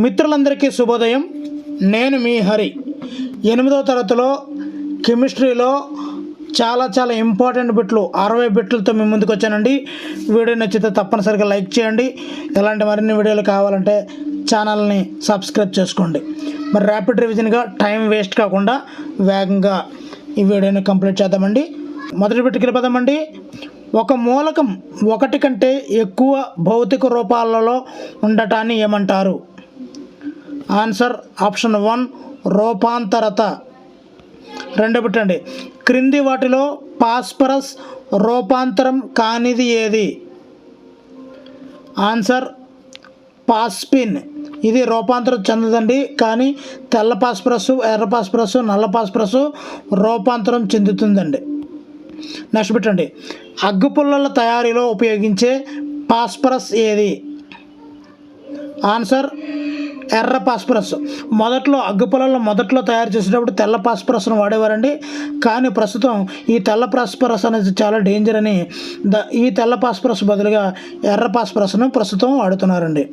మిత్రులందరికీ శుభోదయం. నేను మీ హరి. 8వ తరగతిలో కెమిస్ట్రీలో చాలా ఇంపార్టెంట్ బిట్లు 60 బిట్లతో మీ ముందుకు వచ్చానండి. వీడియో నచ్చితే తప్పనిసరిగా లైక్ చేయండి. ఇలాంటి మరిన్ని వీడియోలు కావాలంటే ఛానల్ని సబ్స్క్రైబ్ చేసుకోండి. మరి ర్యాపిడ్ రివిజన్గా టైం వేస్ట్ కాకుండా వేగంగా ఈ వీడియోని కంప్లీట్ చేద్దామండి. మొదటి బిట్కి వెళ్ళిపోదామండి. ఒక మూలకం ఒకటి కంటే ఎక్కువ భౌతిక రూపాలలో ఉండటాన్ని ఏమంటారు? Answer option 1 రూపాంతరత. రెండో బిట్టండి. క్రింది వాటిలో ఫాస్ఫరస్ రూపాంతరం కానిది ఏది? Answer phosphine. ఇది రూపాంతరం చెందదండి, కానీ తెల్ల ఫాస్ఫరస్, ఎర్ర ఫాస్ఫరస్, నల్ల ఫాస్ఫరస్ రూపాంతరం చెందుతుందండి. నెక్స్ట్ బిట్టండి. అగ్గిపుల్లల తయారీలో ఉపయోగించే ఫాస్ఫరస్ ఏది? ఆన్సర్ ఎర్ర ఫాస్ఫరస్. అగ్గిపుల్లలు తయారు చేసేటప్పుడు తెల్ల ఫాస్ఫరస్ను వాడేవారండి, కానీ ప్రస్తుతం ఈ తెల్ల ఫాస్ఫరస్ అనేది చాలా డేంజర్ అని ఈ తెల్ల ఫాస్ఫరస్ బదులుగా ఎర్ర ఫాస్ఫరస్ను ప్రస్తుతం వాడుతున్నారండి.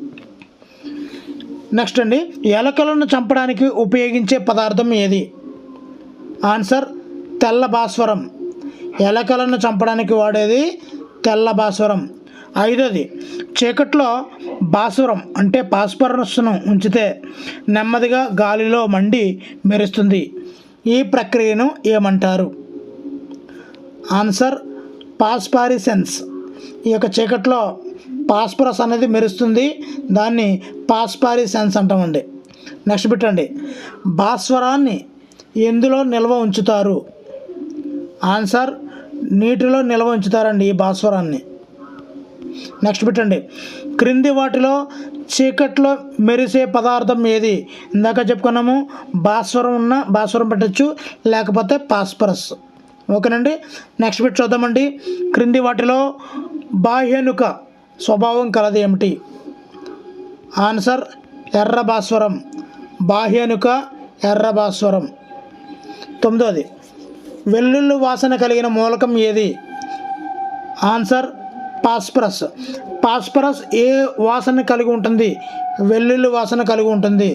నెక్స్ట్ అండి. ఎలకలను చంపడానికి ఉపయోగించే పదార్థం ఏది? ఆన్సర్ తెల్ల భాస్వరం. ఎలకలను చంపడానికి వాడేది తెల్ల భాస్వరం. ఐదోది. చీకట్లో భాస్వరం అంటే ఫాస్ఫరస్ను ఉంచితే నెమ్మదిగా గాలిలో మండి మెరుస్తుంది. ఈ ప్రక్రియను ఏమంటారు? ఆన్సర్ ఫాస్ఫారిసెన్స్. ఈ యొక్క చీకట్లో ఫాస్ఫరస్ అనేది మెరుస్తుంది, దాన్ని ఫాస్ఫారిసెన్స్ అంటామండి. నెక్స్ట్ బిట్టండి. భాస్వరాన్ని ఎందులో నిల్వ ఉంచుతారు? ఆన్సర్ నీటిలో నిల్వ ఉంచుతారండి ఈ భాస్వరాన్ని. నెక్స్ట్ బిట్టండి. క్రింది వాటిలో చీకట్లో మెరిసే పదార్థం ఏది? ఇందాక చెప్పుకున్నాము, భాస్వరం పెట్టచ్చు, లేకపోతే ఫాస్ఫరస్. ఓకేనండి. నెక్స్ట్ బిట్ చూద్దామండి. క్రింది వాటిలో బాహ్యనుక స్వభావం కలది ఏమిటి? ఆన్సర్ ఎర్ర భాస్వరం. బాహ్యనుక ఎర్ర భాస్వరం. తొమ్మిదోది. వెల్లుల్లి వాసన కలిగిన మూలకం ఏది? Answer phosphorus. ఫాస్ఫరస్ ఏ వాసన కలిగి ఉంటుంది? వెల్లుల్లి వాసన కలిగి ఉంటుంది.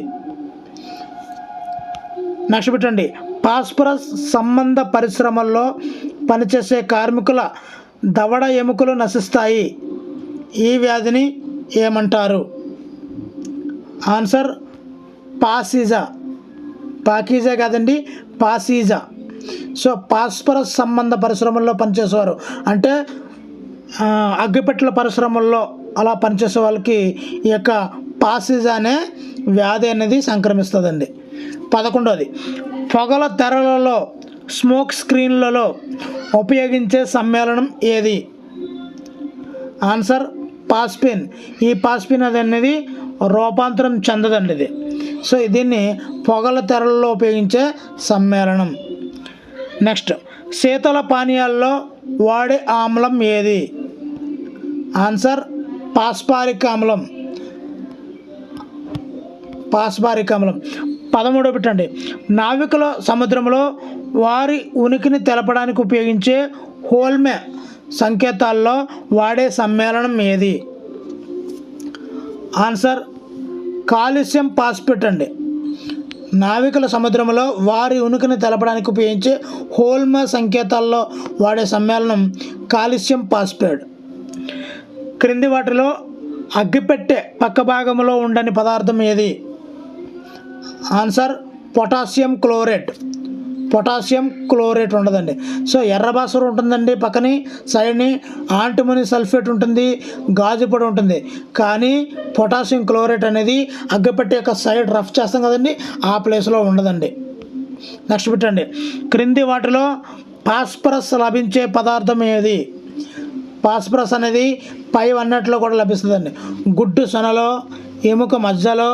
నెక్స్ట్ పెట్టండి. ఫాస్ఫరస్ సంబంధ పరిశ్రమల్లో పనిచేసే కార్మికుల దవడ ఎముకలు నశిస్తాయి. ఈ వ్యాధిని ఏమంటారు? ఆన్సర్ పాసిజా. పాకీజా కాదండి, పాసిజా. సో ఫాస్ఫరస్ సంబంధ పరిశ్రమల్లో పనిచేసేవారు అంటే అగ్గిపెట్టెల పరిశ్రమల్లో అలా పనిచేసే వాళ్ళకి ఈ యొక్క పాసిజా అనే వ్యాధి అనేది సంక్రమిస్తుందండి. 11వది. పొగల తెరలలో స్మోక్ స్క్రీన్లలో ఉపయోగించే సమ్మేళనం ఏది? Answer phosphine. ఈ ఫాస్ఫిన్ అనేది రూపాంతరం చెందదండి ఇది. సో దీన్ని పొగల తెరలలో ఉపయోగించే సమ్మేళనం. నెక్స్ట్. శీతల పానీయాల్లో వాడే ఆమ్లం ఏది? ఆన్సర్ ఫాస్ఫారిక్ ఆమ్లం. 13వ పెట్టండి. నావికుల సముద్రంలో వారి ఉనికిని తెలపడానికి ఉపయోగించే హోల్మే సంకేతాల్లో వాడే సమ్మేళనం ఏది? ఆన్సర్ కాల్షియం ఫాస్ఫేట్ అండి. నావికుల సముద్రంలో వారి ఉనికిని తెలపడానికి ఉపయోగించే హోల్మే సంకేతాల్లో వాడే సమ్మేళనం కాల్షియం ఫాస్ఫేట్. క్రింది వాటిలో అగ్గిపెట్టె పక్క భాగంలో ఉండని పదార్థం ఏది? Answer potassium chlorate. Potassium chlorate ఉండదండి. సో ఎర్ర భాస్వరం ఉంటుందండి, పక్కని సైడ్ని యాంటిమోని సల్ఫేట్ ఉంటుంది, గాజు పొడి ఉంటుంది, కానీ పొటాషియం క్లోరేట్ అనేది అగ్గిపెట్టె యొక్క సైడ్ రఫ్ చేస్తాం కదండి, ఆ ప్లేస్లో ఉండదండి. నెక్స్ట్ పెట్టండి. క్రింది వాటిలో ఫాస్ఫరస్ లభించే పదార్థం ఏది? ఫాస్ఫరస్ అనేది పై అన్నిటిలో కూడా లభిస్తుందండి. గుడ్డు సొనలో, ఎముక మధ్యలో,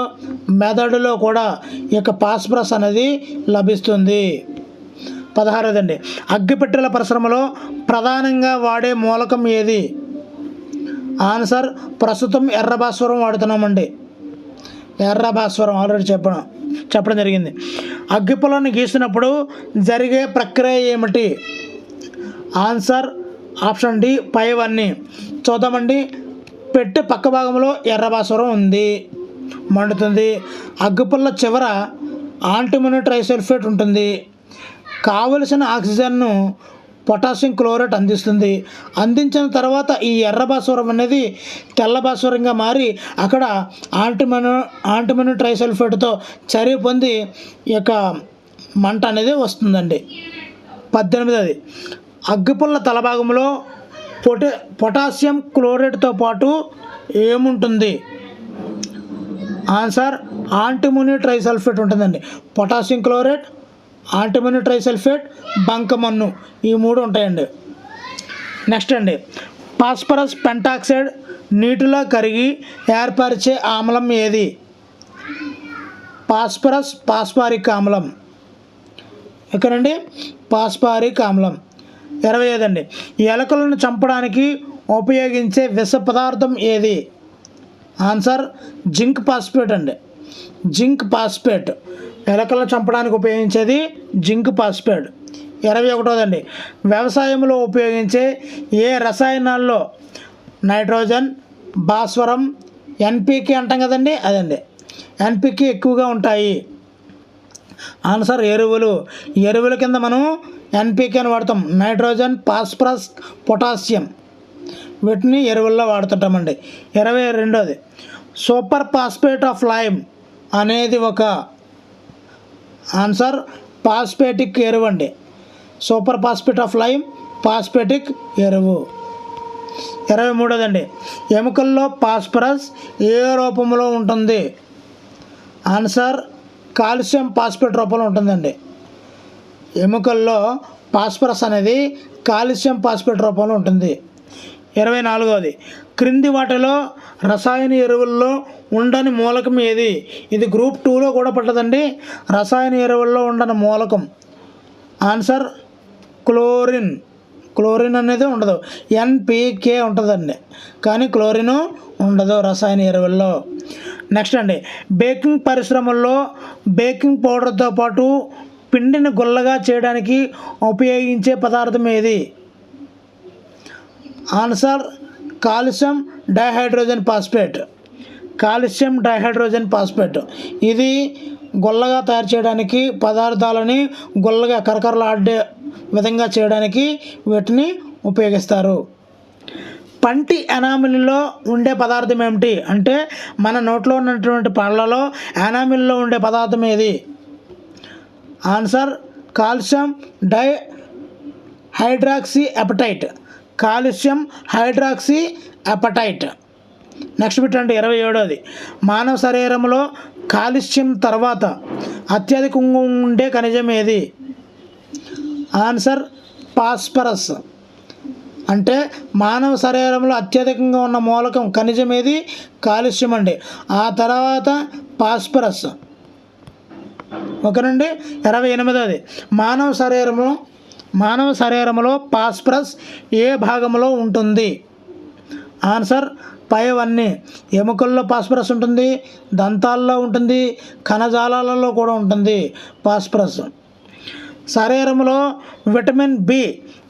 మెదడులో కూడా ఈ యొక్క ఫాస్ఫరస్ అనేది లభిస్తుంది. 16వదండి. అగ్గిపెట్టెల పరిశ్రమలో ప్రధానంగా వాడే మూలకం ఏది? ఆన్సర్ ప్రస్తుతం ఎర్ర భాస్వరం వాడుతున్నామండి. ఎర్ర భాస్వరం ఆల్రెడీ చెప్పడం జరిగింది. అగ్గిపుల్లను గీసినప్పుడు జరిగే ప్రక్రియ ఏమిటి? ఆన్సర్ ఆప్షన్ డి పైవన్నీ. చూద్దామండి. పెట్టె పక్క భాగంలో ఎర్ర భాస్వరం ఉంది, మండుతుంది. అగ్గిపుల్ల చివర యాంటిమోని ట్రైసల్ఫేట్ ఉంటుంది. కావలసిన ఆక్సిజన్ను పొటాషియం క్లోరైడ్ అందిస్తుంది. అందించిన తర్వాత ఈ ఎర్ర భాస్వరం అనేది తెల్ల భాస్వరంగా మారి అక్కడ యాంటిమోని ట్రైసల్ఫేట్తో చర్య పొంది ఈ యొక్క మంట అనేది వస్తుందండి. 18 అగ్గిపుల్ల తలభాగంలో పొటాషియం క్లోరైడ్తో పాటు ఏముంటుంది? ఆన్సర్ యాంటిమోని ట్రైసల్ఫేట్ ఉంటుందండి. పొటాషియం క్లోరైడ్, యాంటిమోని ట్రైసల్ఫేట్, బంకమన్ను ఈ 3 ఉంటాయండి. నెక్స్ట్ అండి, ఫాస్ఫరస్ పెంటాక్సైడ్ నీటిలో కరిగి ఏర్పరిచే ఆమ్లం ఏది? ఫాస్ఫరిక్ ఆమ్లం. ఎక్కడండి? ఫాస్ఫరిక్ ఆమ్లం. 25 అండి, ఎలుకలను చంపడానికి ఉపయోగించే విష పదార్థం ఏది? ఆన్సర్ జింక్ ఫాస్ఫేట్ అండి. జింక్ ఫాస్ఫేట్ ఎలుకలను చంపడానికి ఉపయోగించేది జింక్ ఫాస్ఫేట్. 21 అండి, వ్యవసాయంలో ఉపయోగించే ఏ రసాయనాల్లో నైట్రోజన్, భాస్వరం, ఎన్పికే అంటాం కదండి, అదండి ఎన్పికే ఎక్కువగా ఉంటాయి. ఆన్సర్ ఎరువుల కింద మనం ఎన్పికేని వాడతాం. నైట్రోజన్, ఫాస్ఫరస్, పొటాషియం వీటిని ఎరువుల్లో వాడుతుంటామండి. 22 సూపర్ ఫాస్ఫేట్ ఆఫ్ లైమ్ అనేది ఒక ఆన్సర్ ఫాస్ఫేటిక్ ఎరువు అండి. సూపర్ ఫాస్ఫేట్ ఆఫ్ లైమ్ ఫాస్ఫేటిక్ ఎరువు. 23 అండి, ఎముకల్లో ఫాస్ఫరస్ ఏ రూపంలో ఉంటుంది? ఆన్సర్ కాల్షియం ఫాస్ఫేట్ రూపంలో ఉంటుందండి. ఎముకల్లో ఫాస్ఫరస్ అనేది కాల్షియం ఫాస్ఫేట్ రూపంలో ఉంటుంది. 24 క్రింది వాటిలో రసాయన ఎరువుల్లో ఉండని మూలకం ఏది? ఇది గ్రూప్ 2లో కూడా పట్టదండి. రసాయన ఎరువుల్లో ఉండని మూలకం ఆన్సర్ క్లోరిన్ అనేది ఉండదు. ఎన్పికే ఉంటుందండి, కానీ క్లోరిన్ ఉండదు రసాయన ఎరువుల్లో. నెక్స్ట్ అండి, బేకింగ్ పరిశ్రమల్లో బేకింగ్ పౌడర్తో పాటు పిండిని గుల్లగా చేయడానికి ఉపయోగించే పదార్థం ఏది? Answer calcium dihydrogen phosphate. ఇది గుల్లగా తయారు చేయడానికి, పదార్థాలని గుల్లగా కరకరలాడే విధంగా చేయడానికి వీటిని ఉపయోగిస్తారు. పంటి ఎనామిల్లో ఉండే పదార్థం ఏమిటి? అంటే మన నోట్లో ఉన్నటువంటి పళ్ళలో ఎనామిల్లో ఉండే పదార్థం ఏది? Answer calcium hydroxy appetite. Next పెట్టండి 27 మానవ శరీరంలో కాల్షియం తర్వాత అత్యధికంగా ఉండే ఖనిజం ఏది? Answer phosphorus. అంటే మానవ శరీరంలో అత్యధికంగా ఉన్న మూలకం ఖనిజం ఏది? కాల్షియం అండి. ఆ తర్వాత ఫాస్ఫరస్. ఓకేనండి. 28 మానవ శరీరంలో ఫాస్ఫరస్ ఏ భాగంలో ఉంటుంది? ఆన్సర్ పైవన్నీ. ఎముకల్లో ఫాస్ఫరస్ ఉంటుంది, దంతాల్లో ఉంటుంది, కణజాలాలలో కూడా ఉంటుంది ఫాస్ఫరస్. శరీరంలో విటమిన్ బి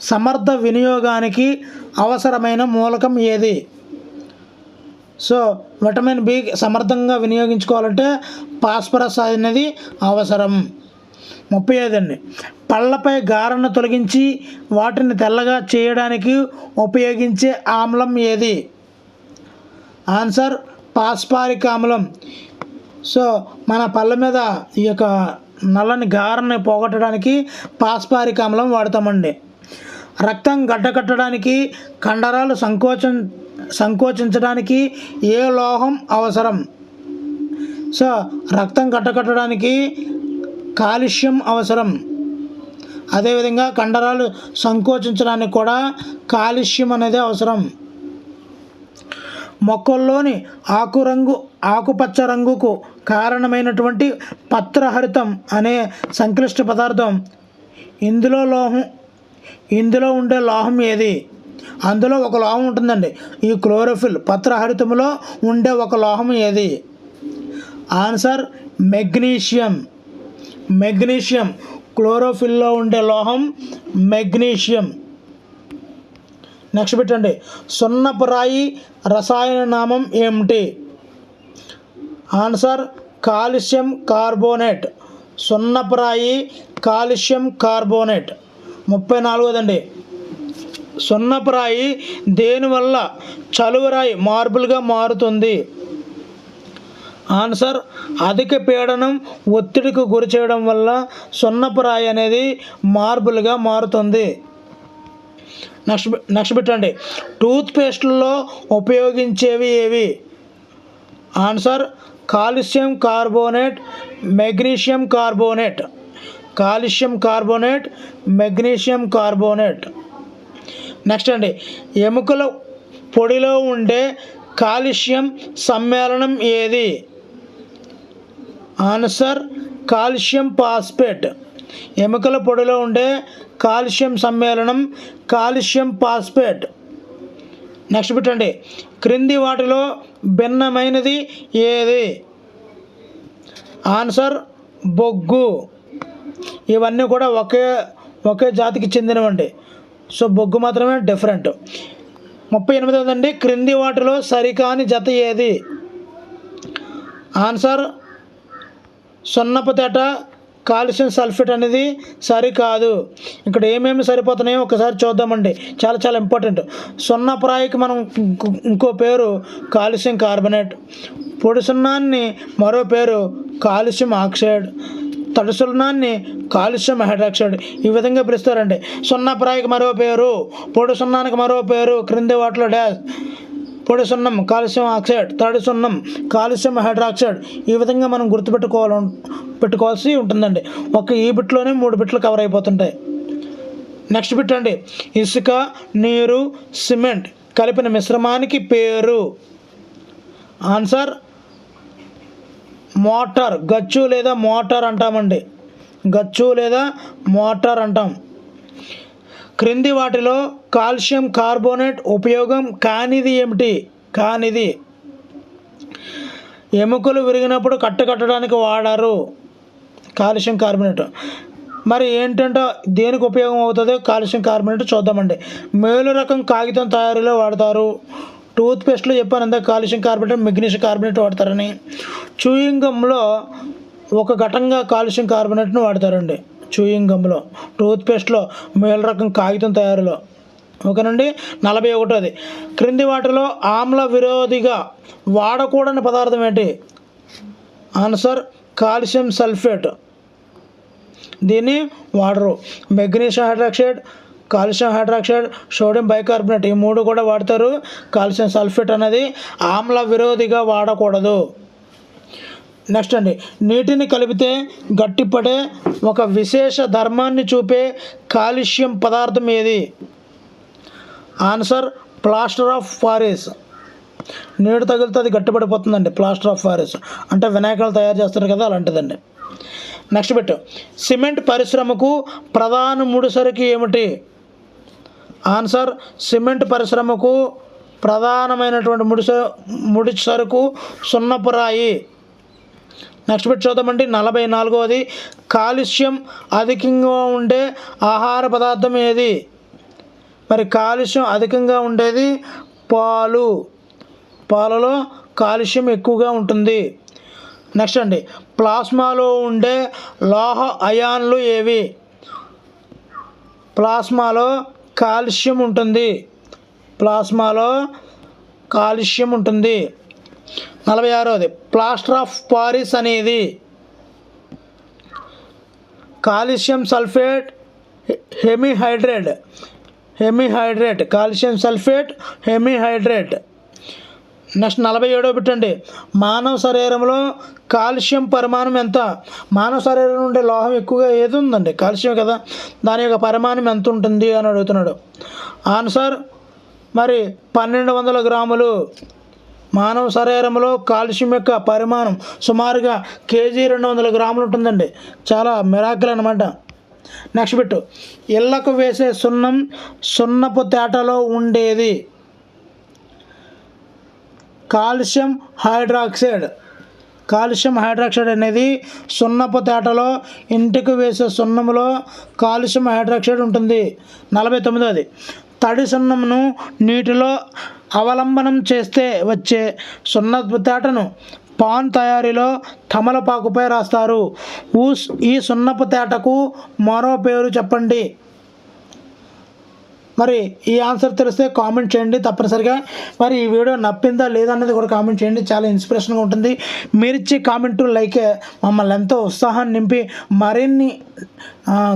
సమర్థ వినియోగానికి అవసరమైన మూలకం ఏది? సో విటమిన్ బి సమర్థంగా వినియోగించుకోవాలంటే ఫాస్ఫరస్ అనేది అవసరం. 35 అండి, పళ్ళపై గారెను తొలగించి వాటిని తెల్లగా చేయడానికి ఉపయోగించే ఆమ్లం ఏది? ఆన్సర్ ఫాస్ఫరిక్ ఆమ్లం. సో మన పళ్ళ మీద ఈ యొక్క నల్లని గారెని పోగొట్టడానికి ఫాస్ఫరిక్ ఆమ్లం వాడతామండి. రక్తం గడ్డకట్టడానికి, కండరాలు సంకోచించడానికి ఏ లోహం అవసరం? సో రక్తం గడ్డకట్టడానికి కాల్షియం అవసరం. అదేవిధంగా కండరాలు సంకోచించడానికి కూడా కాల్షియం అనేది అవసరం. మొక్కల్లోని ఆకుపచ్చ రంగుకు కారణమైనటువంటి పత్రహరితం అనే సంక్లిష్ట పదార్థం ఇందులో ఉండే లోహం ఏది? అందులో ఒక లోహం ఉంటుందండి, ఈ క్లోరోఫిల్. పత్రహరితంలో ఉండే ఒక లోహం ఏది? Answer magnesium. క్లోరోఫిల్లో ఉండే లోహం మెగ్నీషియం. నెక్స్ట్ పెట్టండి, సున్నపు రాయి రసాయన నామం ఏమిటి? Answer calcium carbonate. సున్నపురాయి కాల్షియం కార్బోనేట్. 34దండి, సున్నపురాయి దేనివల్ల చలువరాయి మార్బుల్గా మారుతుంది? ఆన్సర్ అధిక పీడనం ఒత్తిడికి గురి చేయడం వల్ల సున్నపురాయి అనేది మార్బుల్గా మారుతుంది. నెక్స్ట్ పెట్టండి, టూత్పేస్ట్లో ఉపయోగించేవి ఏవి? Answer calcium carbonate, magnesium carbonate. Calcium carbonate, magnesium carbonate. Next అండి, ఎముకల పొడిలో ఉండే కాల్షియం సమ్మేళనం ఏది? Answer calcium phosphate. ఎముకల పొడిలో ఉండే కాల్షియం సమ్మేళనం కాల్షియం ఫాస్ఫేట్. నెక్స్ట్ పెట్టండి, క్రింది వాటిలో భిన్నమైనది ఏది? ఆన్సర్ బొగ్గు. ఇవన్నీ కూడా ఒకే జాతికి చెందినవండి. సో బొగ్గు మాత్రమే డిఫరెంట్. 38దండి, క్రింది వాటిలో సరికాని జత ఏది? ఆన్సర్ సున్నపు తేట కాల్షియం సల్ఫేట్ అనేది సరికాదు. ఇక్కడ ఏమేమి సరిపోతున్నాయో ఒకసారి చూద్దామండి, చాలా చాలా ఇంపార్టెంట్. సున్నపురాయికి మనం ఇంకో పేరు కాల్షియం కార్బోనేట్, పొడి సున్నాన్ని మరో పేరు కాల్షియం ఆక్సైడ్, తడి సున్నాన్ని కాల్షియం హైడ్రాక్సైడ్, ఈ విధంగా పిలుస్తారండి. సున్నపురాయికి మరో పేరు, పొడి సున్నానికి మరో పేరు, క్రింది వాటిలో డాష్. పొడి సున్నం కాల్షియం ఆక్సైడ్, తడి సున్నం కాల్షియం హైడ్రాక్సైడ్. ఈ విధంగా మనం పెట్టుకోవాల్సి ఉంటుందండి. ఈ బిట్లోనే 3 బిట్లు కవర్ అయిపోతుంటాయి. నెక్స్ట్ బిట్ అండి, ఇసుక, నీరు, సిమెంట్ కలిపిన మిశ్రమానికి పేరు? Answer motor. గచ్చు లేదా మోటార్ అంటామండి, గచ్చు లేదా మోటార్ అంటాం. క్రింది వాటిలో కాల్షియం కార్బోనేట్ ఉపయోగం కానిది ఏమిటి? కానిది, ఎముకలు విరిగినప్పుడు కట్టడానికి వాడారు కాల్షియం కార్బోనేట్. మరి ఏంటంటే దేనికి ఉపయోగం అవుతుందో కాల్షియం కార్బోనేట్ చూద్దామండి. మేలు రకం కాగితం తయారీలో వాడతారు. టూత్పేస్ట్లో చెప్పాను అంతా కాల్షియం కార్బోనేట్, మెగ్నీషియం కార్బోనేట్ వాడతారని. చూయింగ్ గమ్లో ఒక ఘటంగా కాల్షియం కార్బోనేట్ను వాడతారండి. చూయింగ్ గమ్లో, టూత్పేస్ట్లో, మేలు రకం కాగితం తయారీలో. ఓకేనండి. 41ది, క్రింది వాటిలో ఆమ్ల విరోధిగా వాడకూడని పదార్థం ఏంటి? Answer calcium sulphate. దీన్ని వాడరు. Magnesium hydroxide, calcium hydroxide, sodium bicarbonate, ఈ 3 కూడా వాడతారు. కాల్షియం సల్ఫేట్ అనేది ఆమ్ల విరోధిగా వాడకూడదు. నెక్స్ట్ అండి, నీటిని కలిపితే గట్టిపడే ఒక విశేష ధర్మాన్ని చూపే కాల్షియం పదార్థం ఏది? Answer plaster of Paris. నీరు తగిలితే అది గట్టిపడిపోతుందండి. ప్లాస్టర్ ఆఫ్ పారిస్ అంటే వినాయకులు తయారు చేస్తారు కదా, అలాంటిదండి. నెక్స్ట్ బిట్, సిమెంట్ పరిశ్రమకు ప్రధాన ముడిసరుకు ఏమిటి? ఆన్సర్ సిమెంట్ పరిశ్రమకు ప్రధానమైనటువంటి ముడి సరుకు సున్నపురాయి. నెక్స్ట్ బిట్ చూద్దామండి. 44ది, కాల్షియం అధికంగా ఉండే ఆహార పదార్థం ఏది? మరి కాల్షియం అధికంగా ఉండేది పాలు. పాలలో కాల్షియం ఎక్కువగా ఉంటుంది. నెక్స్ట్ అండి, ప్లాస్మాలో ఉండే లోహ అయాన్లు ఏవి? ప్లాస్మాలో కాల్షియం ఉంటుంది. ప్లాస్మాలో కాల్షియం ఉంటుంది. 46ది, ప్లాస్టర్ ఆఫ్ పారిస్ అనేది calcium sulphate, hemihydrate, calcium sulphate, hemihydrate. Next 47వ పెట్టండి, మానవ శరీరంలో కాల్షియం పరిమాణం ఎంత? మానవ శరీరం నుండి లోహం ఎక్కువగా ఏది ఉందండి? కాల్షియం కదా. దాని యొక్క పరిమాణం ఎంత ఉంటుంది అని అడుగుతున్నాడు. ఆన్సర్ మరి 1200 గ్రాములు. మానవ శరీరంలో కాల్షియం యొక్క పరిమాణం సుమారుగా కేజీ 200 గ్రాములు ఉంటుందండి. చాలా మిరాకిల్ అనమాట. నెక్స్ట్ బిట్, ఇళ్లకు వేసే సున్నం సున్నపు తేటలో ఉండేది? Calcium hydroxide. కాల్షియం హైడ్రాక్సైడ్ అనేది సున్నపు తేటలో ఇంటికి వేసే సున్నములో కాల్షియం హైడ్రాక్సైడ్ ఉంటుంది. 49ది, తడి సున్నమును నీటిలో అవలంబనం చేస్తే వచ్చే సున్నపు తేటను పాన్ తయారీలో తమలపాకుపై రాస్తారు. ఈ సున్నపు తేటకు మరో పేరు చెప్పండి. మరి ఈ ఆన్సర్ తెలిస్తే కామెంట్ చేయండి తప్పనిసరిగా. మరి ఈ వీడియో నప్పిందా లేదా అనేది కూడా కామెంట్ చేయండి. చాలా ఇన్స్పిరేషన్గా ఉంటుంది. మీరు ఇచ్చే కామెంటు లైకే మమ్మల్ని ఎంతో ఉత్సాహాన్ని నింపి మరిన్ని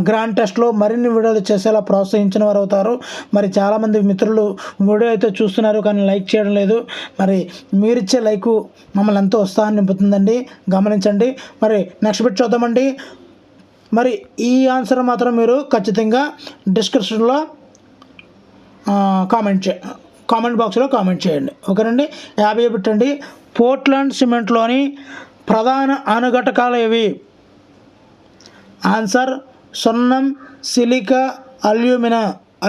గ్రాండ్ టెస్ట్లో మరిన్ని వీడియోలు చేసేలా ప్రోత్సహించిన వారు అవుతారు. మరి చాలామంది మిత్రులు వీడియో అయితే చూస్తున్నారు కానీ లైక్ చేయడం లేదు. మరి మీరిచ్చే లైకు మమ్మల్ని ఎంతో ఉత్సాహాన్ని నింపుతుందండి, గమనించండి. మరి నెక్స్ట్ బిట్ చూద్దామండి. మరి ఈ ఆన్సర్ మాత్రం మీరు ఖచ్చితంగా డిస్క్రిప్షన్లో కామెంట్ బాక్స్లో కామెంట్ చేయండి. ఓకేనండి. 50 పెట్టండి. పోర్ట్లాండ్ సిమెంట్లోని ప్రధాన అనుఘటకాలు ఏవి? ఆన్సర్ సున్నం, సిలికా,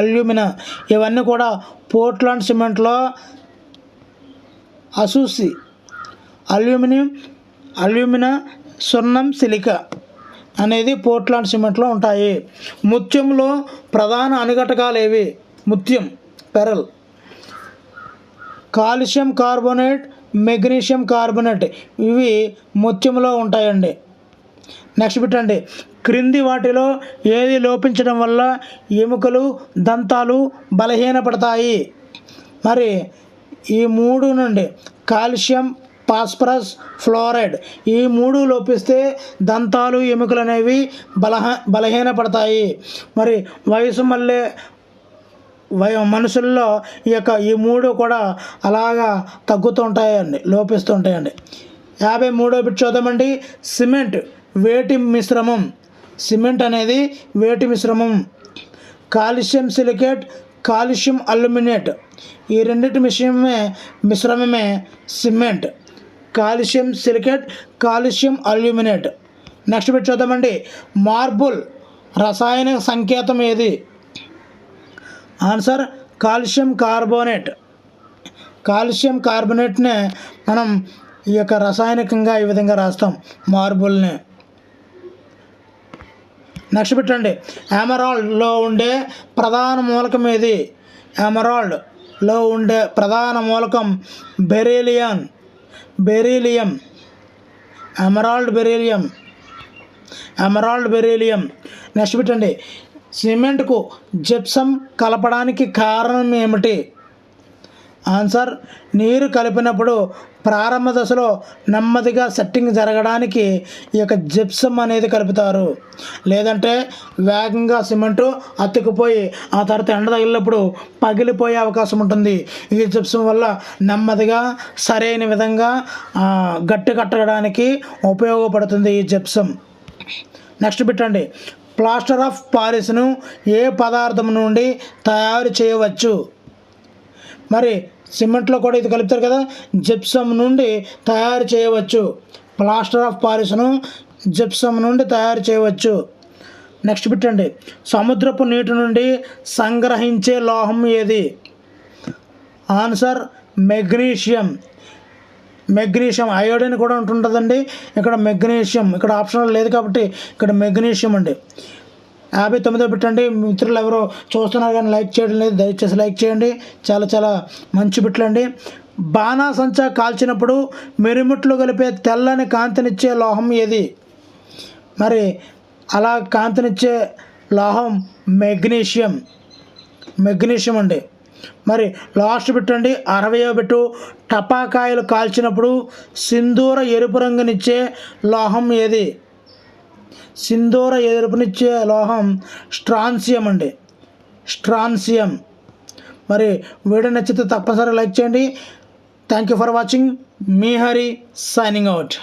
అల్యూమినా. ఇవన్నీ కూడా పోర్ట్లాండ్ సిమెంట్లో అసూసి అల్యూమినా, సున్నం, సిలికా అనేది పోర్ట్లాండ్ సిమెంట్లో ఉంటాయి. ముత్యంలో ప్రధాన అనుఘటకాలు ఏవి? ముత్యం, pearl. Calcium carbonate, magnesium carbonate ఇవి ముత్యంలో ఉంటాయండి. నెక్స్ట్ పెట్టండి. క్రింది వాటిలో ఏది లోపించడం వల్ల ఎముకలు, దంతాలు బలహీనపడతాయి? మరి ఈ మూడు నుండి కాల్షియం, ఫాస్ఫరస్, ఫ్లోరైడ్ ఈ మూడు లోపిస్తే దంతాలు, ఎముకలు అనేవి బలహీనపడతాయి. మరి వయసు మళ్ళీ మనుషుల్లో ఈ మూడు కూడా అలాగా తగ్గుతూ ఉంటాయండి, లోపిస్తూ ఉంటాయండి. 53వ బిట్ చూద్దామండి. సిమెంట్ వేటి మిశ్రమం? సిమెంట్ అనేది వేటి మిశ్రమం? కాల్షియం సిలికేట్, కాల్షియం అల్యూమినేట్ ఈ రెండింటి మిశ్రమమే cement. Calcium silicate, calcium aluminate. Next bit చూద్దామండి. మార్బుల్ రసాయన సంకేతం ఏది? Answer calcium carbonate. కాల్షియం కార్బోనేట్నే మనం ఈ యొక్క రసాయనికంగా ఈ విధంగా రాస్తాం మార్బుల్ని. నెక్స్ట్ పెట్టండి. ఎమరాల్డ్లో ఉండే ప్రధాన మూలకం ఏది? ఎమరాల్డ్లో ఉండే ప్రధాన మూలకం బెరీలియం. Emerald beryllium. నెక్స్ట్ పెట్టండి. సిమెంట్కు జిప్సం కలపడానికి కారణం ఏమిటి? ఆన్సర్ నీరు కలిపినప్పుడు ప్రారంభ దశలో నెమ్మదిగా సెట్టింగ్ జరగడానికి ఈ యొక్క జిప్సం అనేది కలుపుతారు. లేదంటే వేగంగా సిమెంటు అతుక్కుపోయి ఆ తర్వాత ఎండ తగిలినప్పుడు పగిలిపోయే అవకాశం ఉంటుంది. ఈ జిప్సం వల్ల నెమ్మదిగా సరైన విధంగా గట్టి కట్టడానికి ఉపయోగపడుతుంది ఈ జిప్సం. నెక్స్ట్ పెట్టండి. ప్లాస్టర్ ఆఫ్ పారిస్ను ఏ పదార్థం నుండి తయారు చేయవచ్చు? మరి సిమెంట్లో కూడా ఇది కలుపుతారు కదా, జిప్సం నుండి తయారు చేయవచ్చు. ప్లాస్టర్ ఆఫ్ పారిస్ను జిప్సం నుండి తయారు చేయవచ్చు. నెక్స్ట్ పెట్టండి. సముద్రపు నీటి నుండి సంగ్రహించే లోహం ఏది? Answer magnesium. అయోడిన్ కూడా ఉంటుంటుందండి. ఇక్కడ మెగ్నీషియం, ఇక్కడ ఆప్షన్ లేదు కాబట్టి ఇక్కడ మెగ్నీషియం అండి. 59వ పెట్టండి. మిత్రులు ఎవరో చూస్తున్నారు కానీ లైక్ చేయడం లేదు, దయచేసి లైక్ చేయండి. చాలా మంచి బిట్లు అండి. బాణాసంచా కాల్చినప్పుడు మిరుమిట్లు కలిపే తెల్లని కాంతినిచ్చే లోహం ఏది? మరి అలా కాంతినిచ్చే లోహం మెగ్నీషియం అండి. మరి లాస్ట్ పెట్టండి. 60వ బిట్టు. టపాకాయలు కాల్చినప్పుడు సింధూర ఎరుపు రంగునిచ్చే లోహం ఏది? సింధూర ఎరుపునిచ్చే లోహం స్ట్రాన్సియం అండి. మరి వీడియో నచ్చితే తప్పనిసరిగా లైక్ చేయండి. Thank you for watching. Me Hari signing out.